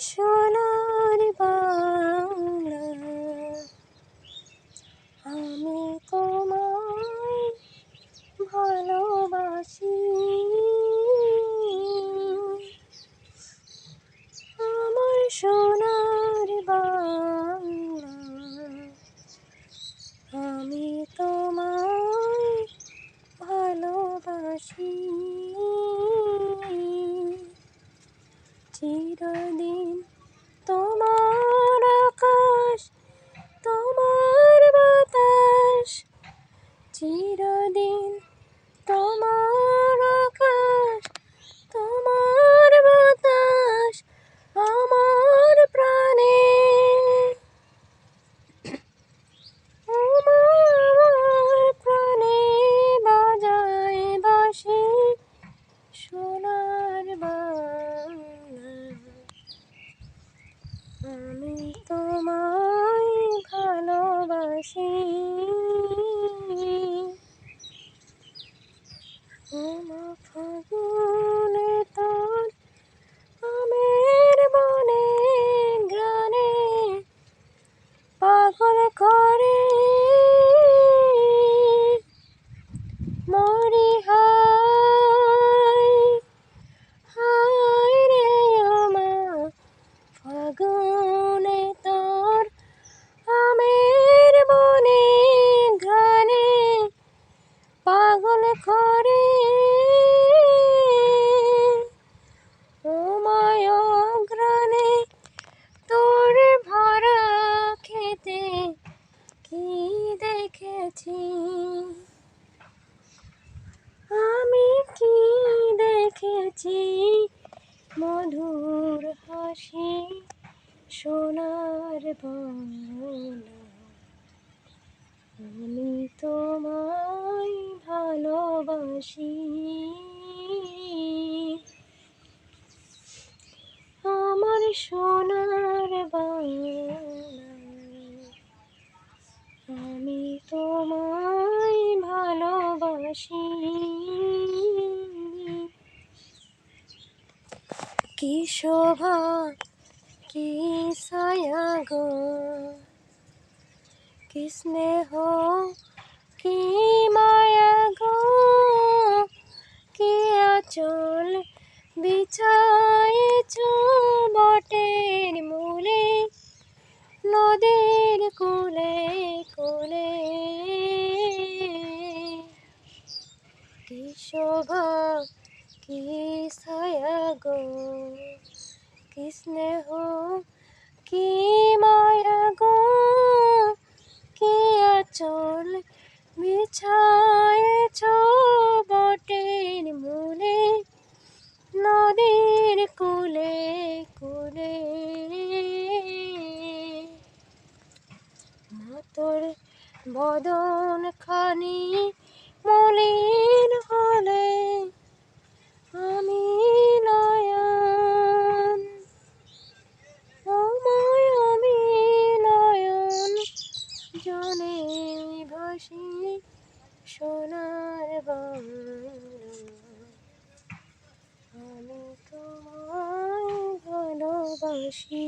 সোনার বাংলা, আমি তোমায় ভালোবাসি। আমার সোনার বাংলা, আমি তোমায় ভালোবাসি। চিরদিন তোমার আকাশ, তোমার বাতাস, চিরদিন তোমার আকাশ, তোমার বাতাস আমার প্রাণে। আমার প্রাণে বাজায় বাঁশি সোনার বাংলা, আমি তোমায় ভালোবাসি। ফাগুনে তোর আমের বনে গ্রানে পাগল করে মরি হায় হায় রে ওমা। ফাগুনে তোর আমের বনে ঘ্রাণে পাগল করে ওমায় অঘ্রাণে তোর ভরা খেতে কি দেখেছি, আমি কি দেখেছি মধুর হাসি সোনার বাংলা, আমি তোমায় ভালোবাসি। আমার সোনার বাংলা, আমি তোমায় ভালোবাসি। কি শোভা কি ছায়া গো, কি স্নেহ কি মায়া গো, কি আঁচল বিছায়েছ বটের মূলে নদীর কূলে কূলে। কি শোভা কি ছায়া গো, কি স্নেহ কি মায়া গো, কি আঁচল বিছায়েছ বটের মূলে নদীর কূলে কূলে। তোর বদন খানি মলিন হলে আমি নয়ন, আমি নয়ন জনে ভাসি সোনার বাংলা, আমি তোমায় ভালোবাসি।